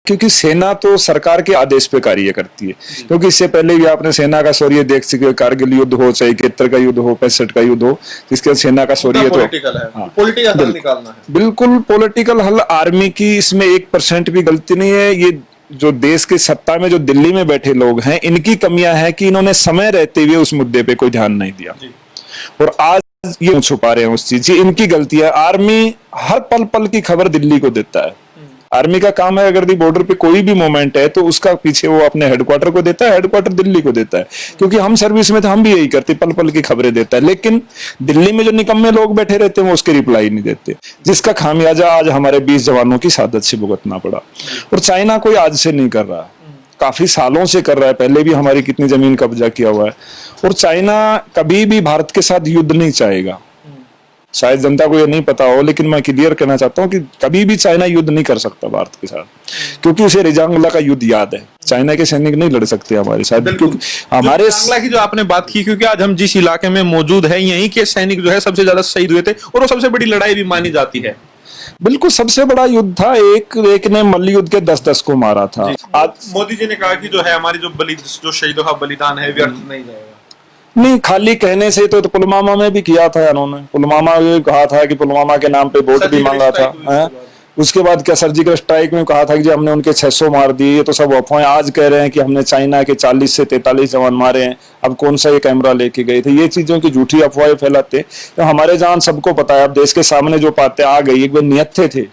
क्योंकि सेना तो सरकार के आदेश पे कार्य करती है, क्योंकि इससे पहले भी आपने सेना का शौर्य देख सके, कारगिल युद्ध हो चाहे 71 का युद्ध हो 65 का युद्ध हो, इसके सेना का शौर्य तो पॉलिटिकल हल निकालना है। बिल्कुल पॉलिटिकल हल, आर्मी की इसमें 1% भी गलती नहीं है। ये जो देश की सत्ता में जो दिल्ली में बैठे लोग हैं, इनकी कमियां हैं कि इन्होंने समय रहते हुए उस मुद्दे पे कोई ध्यान नहीं दिया और आज ये छुपा रहे हैं उस चीज, ये इनकी गलती है। आर्मी हर पल पल की खबर दिल्ली को देता है। आर्मी का काम है, अगर दी बॉर्डर पे कोई भी मूवमेंट है तो उसका पीछे वो अपने हेडक्वार्टर को देता है, हेडक्वार्टर दिल्ली को देता है। क्योंकि हम सर्विस में तो हम भी यही करते, पल पल की खबरें देता है, लेकिन दिल्ली में जो निकम्मे लोग बैठे रहते हैं वो उसके रिप्लाई नहीं देते, जिसका खामियाजा आज हमारे 20 जवानों की शहादत से भुगतना पड़ा। और चाइना कोई आज से नहीं कर रहा है, काफी सालों से कर रहा है, पहले भी हमारी कितनी जमीन कब्जा किया हुआ है। और चाइना कभी भी भारत के साथ युद्ध नहीं चाहेगा। शायद जनता को ये नहीं पता हो, लेकिन मैं क्लियर कहना चाहता हूं कि कभी भी चाइना युद्ध नहीं कर सकता भारत के साथ, क्योंकि उसे रिजांगला का युद्ध याद है। चाइना के सैनिक नहीं लड़ सकते हमारे साथ, क्योंकि हमारे रिजांगला की जो आपने बात की, क्योंकि आज हम जिस इलाके में मौजूद है, यहीं के सैनिक जो है सबसे ज्यादा शहीद हुए थे और वो सबसे बड़ी लड़ाई भी मानी जाती है। बिल्कुल सबसे बड़ा युद्ध था। एक ने मल्ल युद्ध के 10-10 को मारा था। आज मोदी जी ने कहा कि जो है हमारी जो शहीदों का बलिदान है व्यर्थ नहीं जाएगा। नहीं, खाली कहने से तो पुलवामा में भी किया था इन्होंने। पुलवामा में कहा था कि पुलवामा के नाम पे वोट भी मांगा था। उसके बाद क्या सर्जिकल स्ट्राइक में कहा था कि हमने उनके 600 मार दिए। ये तो सब अफवाहें। आज कह रहे हैं कि हमने चाइना के 40 से 43 जवान मारे हैं। अब कौन सा ये कैमरा लेके गए थे? ये चीजों की झूठी अफवाहें फैलाते। तो हमारे जवान सबको पता है, अब देश के सामने जो पाते आ गई, एक बार निहत्थे थे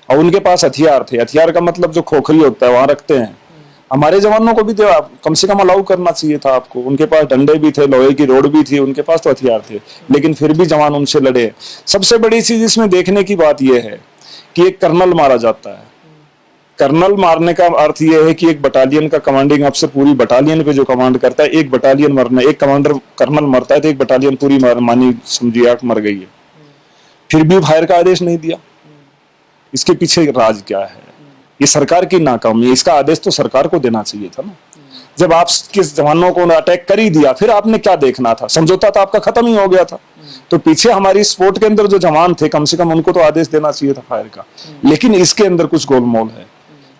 और उनके पास हथियार थे। हथियार का मतलब जो खोखली होता है वहां रखते हैं। हमारे जवानों को भी तो कम से कम अलाउ करना चाहिए था आपको। उनके पास डंडे भी थे, लोहे की रोड भी थी, उनके पास तो हथियार थे, लेकिन फिर भी जवान उनसे लड़े। सबसे बड़ी चीज इसमें देखने की बात यह है कि एक कर्नल मारा जाता है। कर्नल मारने का अर्थ यह है कि एक बटालियन का कमांडिंग अफसर पूरी बटालियन पे जो कमांड करता है, एक बटालियन मरना, एक कमांडर कर्नल मरता है तो एक बटालियन पूरी मानी समझिए मर गई है। फिर भी फायर का आदेश नहीं दिया। इसके पीछे राज क्या है? ये सरकार की नाकामी है। इसका आदेश तो सरकार को देना चाहिए था ना। जब आप किस जवानों को अटैक कर ही दिया, फिर आपने क्या देखना था? समझौता तो आपका खत्म ही हो गया था। तो पीछे हमारी स्पोर्ट के अंदर जो जवान थे, कम से कम उनको तो आदेश देना चाहिए था फायर का। लेकिन इसके अंदर कुछ गोलमोल है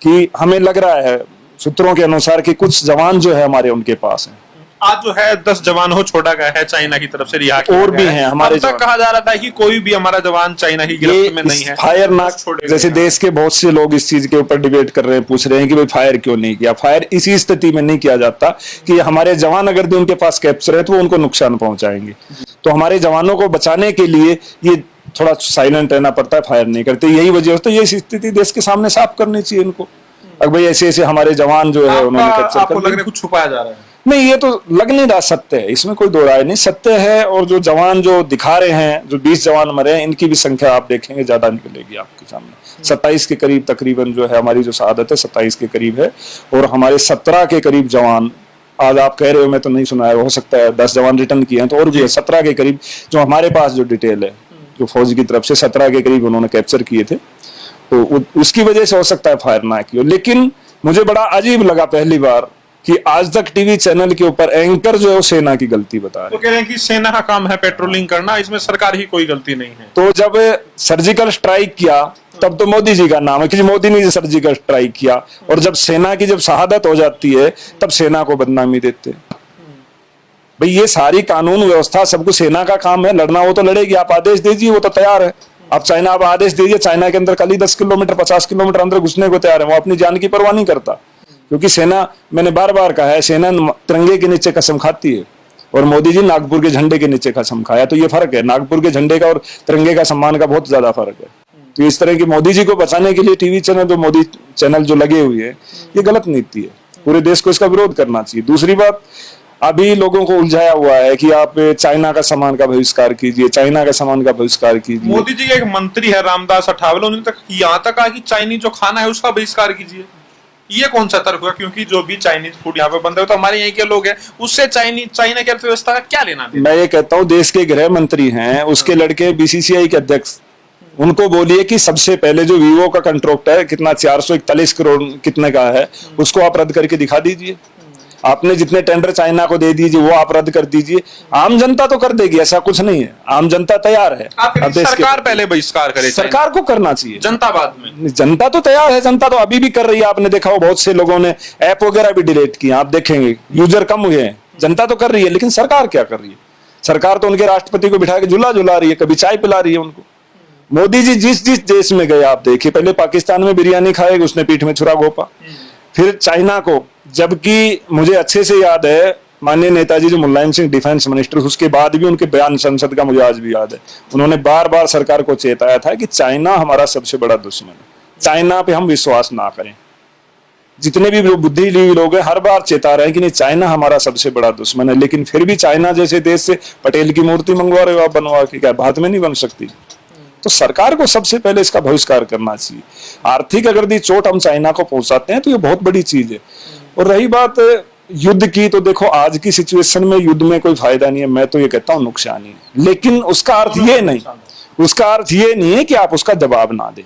कि हमें लग रहा है सूत्रों के अनुसार कि कुछ जवान जो है हमारे उनके पास हैं। आज जो है 10 जवान हो छोड़ा गया है चाइना की तरफ से, रिहा किया और भी हैं हमारे। तक कहा जा रहा था कि कोई भी हमारा जवान चाइना की गिरफ्त में नहीं है। फायर ना, जैसे देश के बहुत से लोग इस चीज के ऊपर डिबेट कर रहे हैं, पूछ रहे हैं कि भाई फायर क्यों नहीं किया। फायर इसी स्थिति में नहीं किया जाता कि हमारे जवान अगर भी उनके पास कैप्चर है तो वो उनको नुकसान पहुंचाएंगे। तो हमारे जवानों को बचाने के लिए ये थोड़ा साइलेंट रहना पड़ता है, फायर नहीं करते। यही वजह होती है। ये स्थिति देश के सामने साफ करनी चाहिए इनको। अब भाई ऐसे ऐसे हमारे जवान जो है उन्होंने कैप्चर कर लिया। कुछ छुपाया जा रहा है? नहीं, ये तो लग नहीं रहा, सत्य है, इसमें कोई दो राय नहीं, सत्य है। और जो जवान जो दिखा रहे हैं, जो 20 जवान मरे हैं, इनकी भी संख्या आप देखेंगे ज्यादा निकलेगी आपके सामने। 27 के करीब तकरीबन जो है हमारी जो शहादत है 27 के करीब है। और हमारे 17 के करीब जवान आज आप कह रहे हो, मैं तो नहीं सुना है, हो सकता है 10 जवान रिटर्न किए हैं तो और भी है। 17 के करीब जो हमारे पास जो डिटेल है, जो फौज की तरफ से 17 के करीब उन्होंने कैप्चर किए थे, तो उसकी वजह से हो सकता है फायर ना किया। लेकिन मुझे बड़ा अजीब लगा पहली बार कि आज तक टीवी चैनल के ऊपर एंकर जो है वो सेना की गलती बता रहे हैं। तो कह रहे हैं कि सेना का काम है पेट्रोलिंग करना, इसमें सरकार ही कोई गलती नहीं है। तो जब सर्जिकल स्ट्राइक किया तब तो मोदी जी का नाम है कि मोदी ने सर्जिकल स्ट्राइक किया। और जब सेना की जब शहादत हो जाती है तब सेना को बदनामी देते। भाई ये सारी कानून व्यवस्था सब कुछ सेना का काम है। लड़ना वो तो लड़ेगी, आप आदेश दीजिए, वो तो तैयार है। आप चाइना आप आदेश दीजिए, चाइना के अंदर कल ही 10 किलोमीटर 50 किलोमीटर अंदर घुसने को तैयार है। वो अपनी जान की परवाह नहीं करता, क्योंकि सेना, मैंने बार बार कहा है, सेना तिरंगे के नीचे कसम खाती है और मोदी जी नागपुर के झंडे के नीचे कसम खाया। तो ये फर्क है, नागपुर के झंडे का और तिरंगे का सम्मान का बहुत ज्यादा फर्क है। तो इस तरह की मोदी जी को बचाने के लिए टीवी चैनल, जो मोदी चैनल जो लगे हुए हैं, ये गलत नीति है। पूरे देश को इसका विरोध करना चाहिए। दूसरी बात, अभी लोगों को उलझाया हुआ है कि आप चाइना का सामान का बहिष्कार कीजिए, चाइना का सामान का बहिष्कार कीजिए। मोदी जी के एक मंत्री है रामदास अठावले, उन्होंने तक यहाँ तक कहा कि चाइनीज जो खाना है उसका बहिष्कार कीजिए। ये कौन सा तर्क हुआ? क्योंकि जो भी चाइनीज फूड यहाँ पे बनते हैं तो हमारे यहाँ के लोग हैं, उससे चाइना की अर्थव्यवस्था का क्या लेना देना? मैं ये कहता हूँ, देश के गृह मंत्री हैं, उसके लड़के बीसीसीआई के अध्यक्ष, उनको बोलिए कि सबसे पहले जो वीवो का कंट्रैक्ट है कितना 441 करोड़ कितने का है, उसको आप रद्द करके दिखा दीजिए। आपने जितने टेंडर चाइना को दे दीजिए वो आप रद्द कर दीजिए। आम जनता तो कर देगी, ऐसा कुछ नहीं है, आम जनता तैयार है। आप कह रहे हैं सरकार पहले बहिष्कार करे, सरकार को करना चाहिए, जनता बाद में। जनता तो तैयार है, जनता तो अभी भी कर रही है। आपने देखा हो बहुत से लोगों ने ऐप वगैरह भी डिलीट किए, आप देखेंगे यूजर कम हुए हैं। जनता तो कर रही है, लेकिन सरकार क्या कर रही है? सरकार तो उनके राष्ट्रपति को बिठा के झूला झुला रही है, कभी चाय पिला रही है उनको। मोदी जी जिस जिस देश में गए आप देखिए, पहले पाकिस्तान में बिरयानी खाएगा, उसने पीठ में छुरा घोपा, फिर चाइना को, जबकि मुझे अच्छे से याद है माननीय नेताजी जो मुलायम सिंह डिफेंस मिनिस्टर, उसके बाद भी उनके बयान संसद का मुझे आज भी याद है, उन्होंने बार बार सरकार को चेताया था कि चाइना हमारा सबसे बड़ा दुश्मन है, चाइना पे हम विश्वास ना करें। जितने भी बुद्धिजीवी लोग हैं हर बार चेता रहे हैं कि नहीं, चाइना हमारा सबसे बड़ा दुश्मन है, लेकिन फिर भी चाइना जैसे देश से पटेल की मूर्ति मंगवा रहे हो आप बनवा के, क्या बात में नहीं बन सकती? तो सरकार को सबसे पहले इसका बहिष्कार करना चाहिए। आर्थिक अगर दी चोट हम चाइना को पहुंचाते हैं तो ये बहुत बड़ी चीज है। और रही बात युद्ध की, तो देखो आज की सिचुएशन में युद्ध में कोई फायदा नहीं है, मैं तो ये कहता हूँ नुकसान ही है। लेकिन उसका अर्थ ये नहीं, उसका अर्थ ये नहीं है कि आप उसका जवाब ना दें।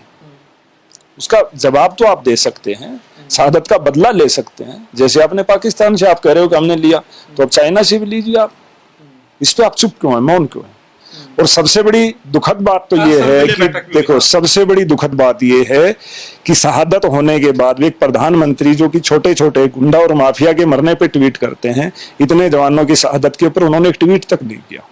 उसका जवाब तो आप दे सकते हैं, शहादत का बदला ले सकते हैं। जैसे आपने पाकिस्तान से आप कह रहे हो कि हमने लिया, तो अब चाइना से भी लीजिए आप। इस पे आप चुप क्यों है, मौन क्यों है? और सबसे बड़ी दुखद बात तो ये है कि देखो, सबसे बड़ी दुखद बात ये है कि शहादत होने के बाद भी एक प्रधानमंत्री जो कि छोटे छोटे गुंडा और माफिया के मरने पे ट्वीट करते हैं, इतने जवानों की शहादत के ऊपर उन्होंने एक ट्वीट तक नहीं किया।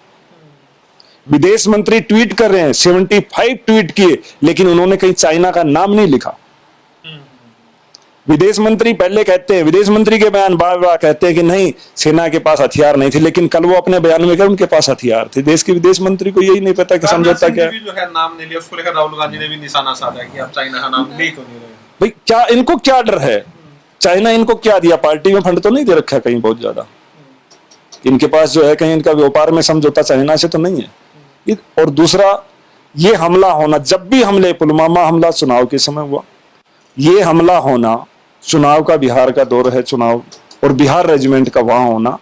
विदेश मंत्री ट्वीट कर रहे हैं, 75 ट्वीट किए, लेकिन उन्होंने कहीं चाइना का नाम नहीं लिखा। विदेश मंत्री पहले कहते हैं, विदेश मंत्री के बयान बार बार कहते हैं कि नहीं सेना के पास हथियार नहीं थे, लेकिन कल वो अपने बयान में कह उनके पास हथियार थे। देश के विदेश मंत्री को यही नहीं पता कि समझौता क्या है। जो है नाम नहीं लिया, उसको लेकर राहुल गांधी ने भी निशाना साधा कि आप चाइना का नाम ले क्यों नहीं रहे। भाई क्या इनको क्या डर है? चाइना इनको क्या दिया? पार्टी में फंड तो नहीं दे रखा कहीं बहुत ज्यादा? इनके पास जो है कहीं इनका व्यापार में समझौता चाइना से तो नहीं है। और दूसरा, ये हमला होना, जब भी हमले, पुलवामा हमला चुनाव के समय हुआ, ये हमला होना चुनाव का, बिहार का दौर है चुनाव, और बिहार रेजिमेंट का वहां होना,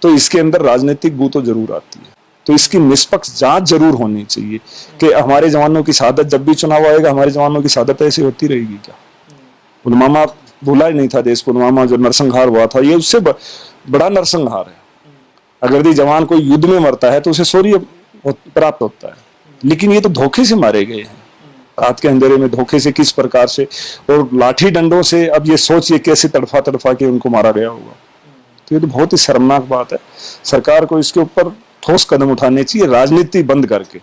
तो इसके अंदर राजनीतिक बू तो जरूर आती है। तो इसकी निष्पक्ष जांच जरूर होनी चाहिए कि हमारे जवानों की शहादत, जब भी चुनाव आएगा हमारे जवानों की शहादत ऐसी होती रहेगी क्या? पुलवामा भूला ही नहीं था देश, पुलवामा जो नरसंहार हुआ था ये उससे बड़ा नरसंहार है। अगर ये जवान कोई युद्ध में मरता है तो उसे शौर्य प्राप्त होता है, लेकिन ये तो धोखे से मारे गए हैं, रात के अंधेरे में धोखे से, किस प्रकार से, और लाठी डंडों से। अब ये सोचिए कैसे तड़फा तड़फा के उनको मारा गया होगा। तो ये तो बहुत ही शर्मनाक बात है। सरकार को इसके ऊपर ठोस कदम उठाने चाहिए, राजनीति बंद करके।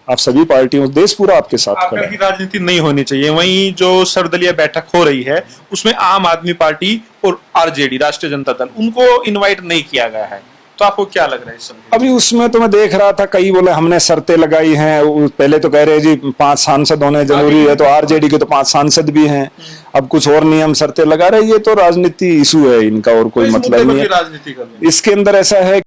आप सभी पार्टियों, देश पूरा आपके साथ खड़ा है। राजनीति नहीं होनी चाहिए। वहीं जो सर्वदलीय बैठक हो रही है उसमें आम आदमी पार्टी और आरजेडी, राष्ट्रीय जनता दल, उनको इनवाइट नहीं किया गया है, तो आपको क्या लग रहा है इस समय? अभी उसमें तो मैं देख रहा था, कई बोले हमने शर्तें लगाई हैं। पहले तो कह रहे जी 5 सांसद होने जरूरी है, तो आरजेडी के तो 5 सांसद भी हैं। अब कुछ और नियम शर्तें लगा रहे, ये तो राजनीति इशू है इनका, और कोई मतलब नहीं है। राजनीति इसके अंदर ऐसा है